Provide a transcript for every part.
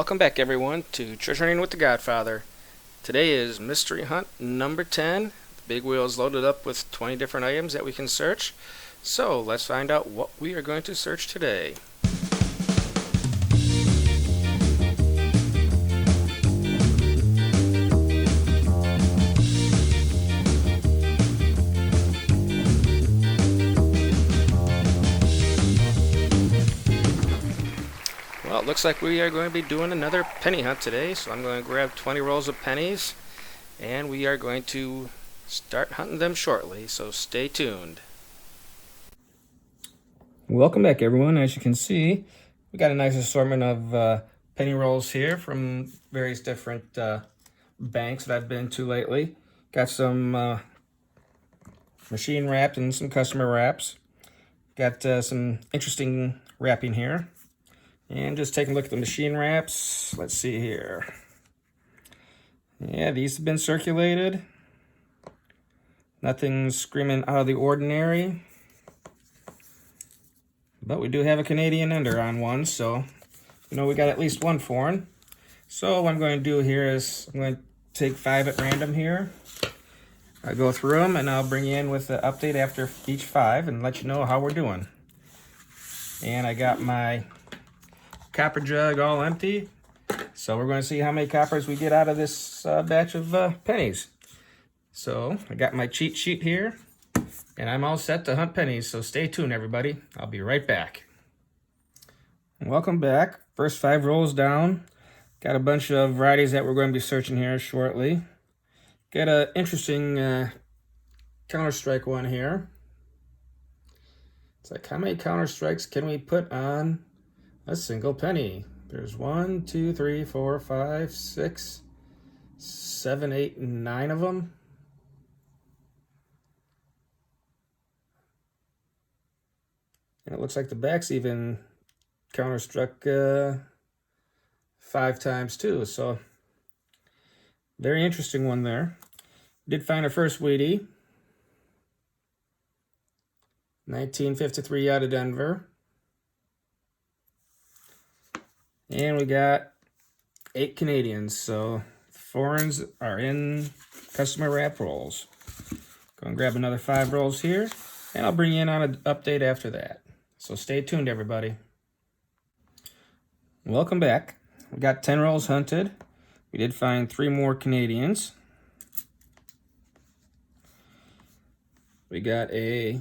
Welcome back, everyone, to Treasure Hunting with the Godfather. Today is Mystery Hunt number 10. The big wheel is loaded up with 20 different items that we can search. So let's find out what we are going to search today. Well, it looks like we are going to be doing another penny hunt today, so I'm going to grab 20 rolls of pennies, and we are going to start hunting them shortly, so stay tuned. Welcome back, everyone. As you can see, we got a nice assortment of penny rolls here from various different banks that I've been to lately. Got some machine wrapped and some customer wraps. Got some interesting wrapping here. And just taking a look at the machine wraps. Let's see here. Yeah, these have been circulated. Nothing screaming out of the ordinary. But we do have a Canadian under on one, so we know we got at least one foreign. So what I'm going to do here is I'm going to take 5 at random here. I'll go through them and I'll bring you in with the update after each 5 and let you know how we're doing. And I got my copper jug all empty, so we're going to see how many coppers we get out of this batch of pennies. So I got my cheat sheet here and I'm all set to hunt pennies, so stay tuned, everybody. I'll be right back. Welcome back. First 5 rolls down. Got a bunch of varieties that we're going to be searching here shortly. Got an interesting counter-strike one here. It's like, how many counter-strikes can we put on a single penny? There's 1, 2, 3, 4, 5, 6, 7, 8, 9 of them. And it looks like the back's even counter-struck 5 times too. So very interesting one there. Did find our first Wheatie. 1953 out of Denver. And we got 8 Canadians, so foreigns are in customer wrap rolls. Go and grab another 5 rolls here, and I'll bring you in on an update after that. So stay tuned, everybody. Welcome back. We got 10 rolls hunted. We did find 3 more Canadians. We got a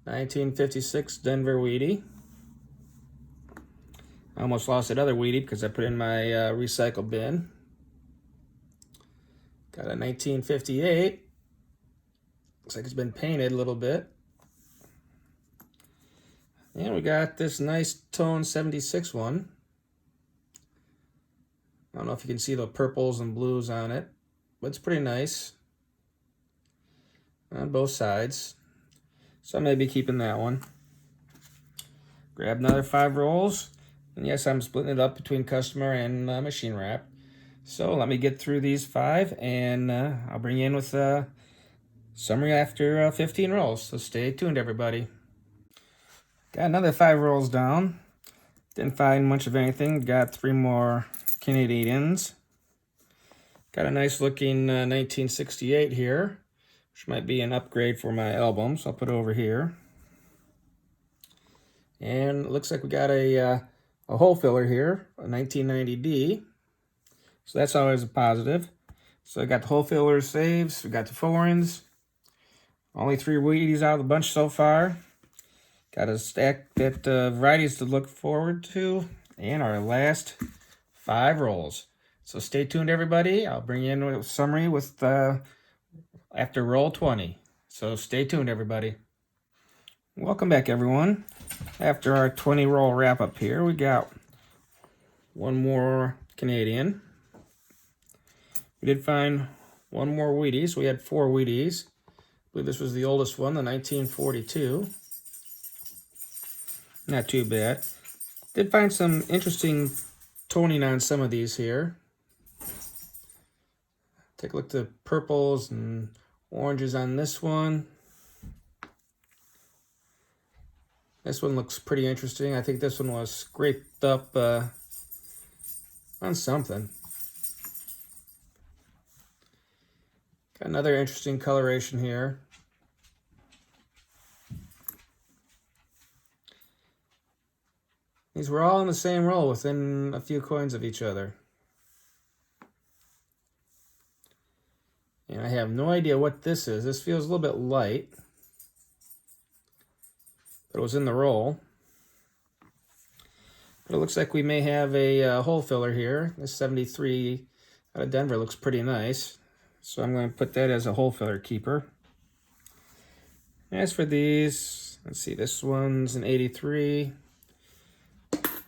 1956 Denver Wheatie. I almost lost that other Wheatie because I put in my recycle bin. Got a 1958. Looks like it's been painted a little bit. And we got this nice tone 76 one. I don't know if you can see the purples and blues on it, but it's pretty nice on both sides. So I may be keeping that one. Grab another 5 rolls. And yes, I'm splitting it up between customer and machine wrap. So let me get through these 5, and I'll bring you in with a summary after 15 rolls. So stay tuned, everybody. Got another 5 rolls down. Didn't find much of anything. Got 3 more Canadians. Got a nice looking 1968 here, which might be an upgrade for my album. So I'll put it over here. And it looks like we got a hole filler here, a 1990D. So that's always a positive. So I got the hole filler saves, we got the foreigns. Only 3 Wheaties out of the bunch so far. Got a stack that varieties to look forward to. And our last 5 rolls. So stay tuned, everybody. I'll bring you in with a summary with after roll 20. So stay tuned, everybody. Welcome back, everyone. After our 20 roll wrap up here, we got 1 more Canadian. We did find 1 more Wheatie, so we had 4 Wheaties. I believe this was the oldest one, the 1942. Not too bad. Did find some interesting toning on some of these here. Take a look at the purples and oranges on this one. This one looks pretty interesting. I think this one was scraped up on something. Got another interesting coloration here. These were all in the same roll within a few coins of each other. And I have no idea what this is. This feels a little bit light, but it was in the roll. But it looks like we may have a hole filler here. This 73 out of Denver looks pretty nice. So I'm going to put that as a hole filler keeper. As for these, let's see, this one's an 83.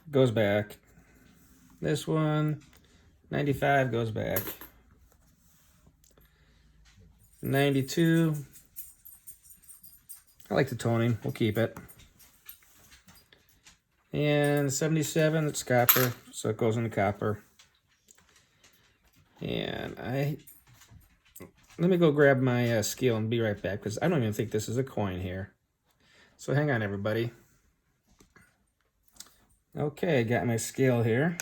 Goes back. This one, 95, goes back. 92. I like the toning. We'll keep it. And 77, it's copper, so it goes in the copper. And let me go grab my scale and be right back, because I don't even think this is a coin here. So hang on, everybody. Okay, got my scale here.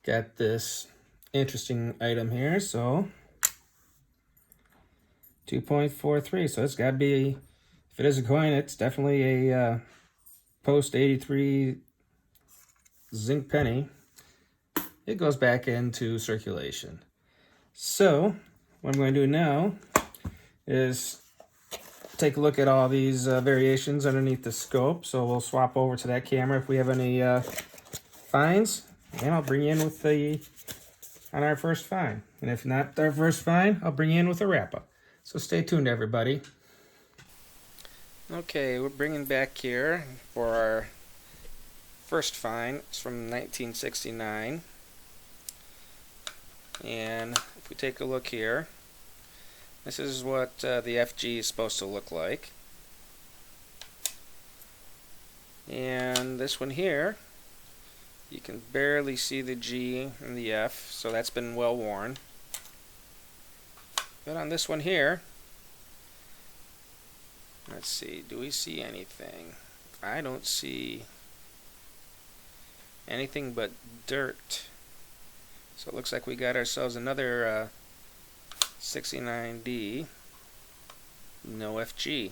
Got this interesting item here, so 2.43. So it's got to be, if it is a coin, it's definitely a post 83 zinc penny. It goes back into circulation. So what I'm going to do now is take a look at all these variations underneath the scope. So we'll swap over to that camera if we have any finds, and I'll bring you in with on our first find. And if not our first find, I'll bring you in with a wrap-up. So stay tuned, everybody. Okay, we're bringing back here for our first find. It's from 1969. And if we take a look here, this is what the FG is supposed to look like. And this one here, you can barely see the G and the F, so that's been well worn. But on this one here, let's see, do we see anything? I don't see anything but dirt. So it looks like we got ourselves another 69D, no FG.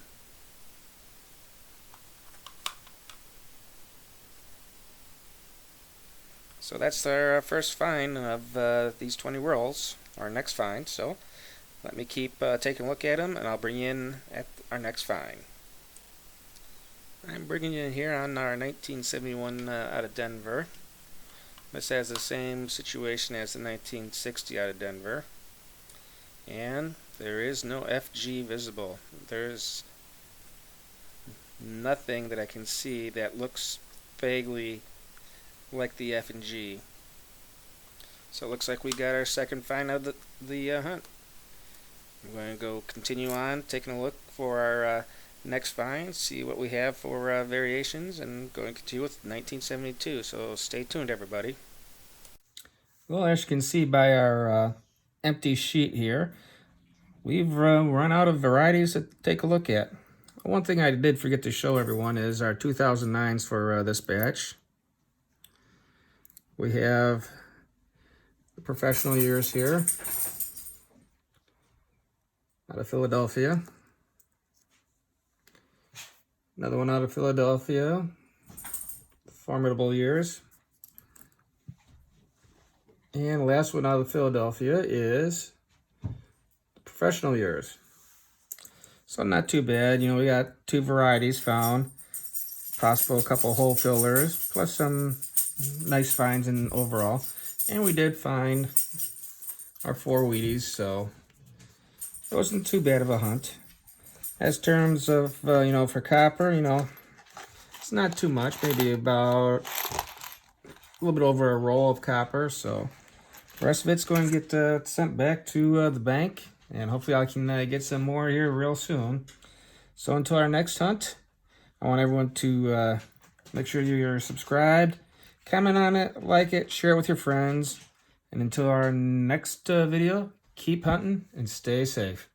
So that's our first find of these 20 rolls, our next find. So let me keep taking a look at them, and I'll bring you in at our next find. I'm bringing you in here on our 1971 out of Denver. This has the same situation as the 1960 out of Denver. And there is no FG visible. There's nothing that I can see that looks vaguely like the F and G. So it looks like we got our second find of the hunt. I'm going to go continue on taking a look for our next find, see what we have for variations, and going to continue with 1972. So stay tuned, everybody. Well, as you can see by our empty sheet here, we've run out of varieties to take a look at. One thing I did forget to show everyone is our 2009s for this batch. We have the professional years here out of Philadelphia. Another one out of Philadelphia, formidable years. And the last one out of Philadelphia is the professional years. So not too bad. You know, we got two varieties found, possible a couple hole fillers, plus some nice finds in overall. And we did find our 4 Wheaties, so it wasn't too bad of a hunt. As terms of, you know, for copper, you know, it's not too much, maybe about a little bit over a roll of copper. So the rest of it's going to get sent back to the bank, and hopefully I can get some more here real soon. So until our next hunt, I want everyone to make sure you're subscribed, comment on it, like it, share it with your friends. And until our next video, keep hunting and stay safe.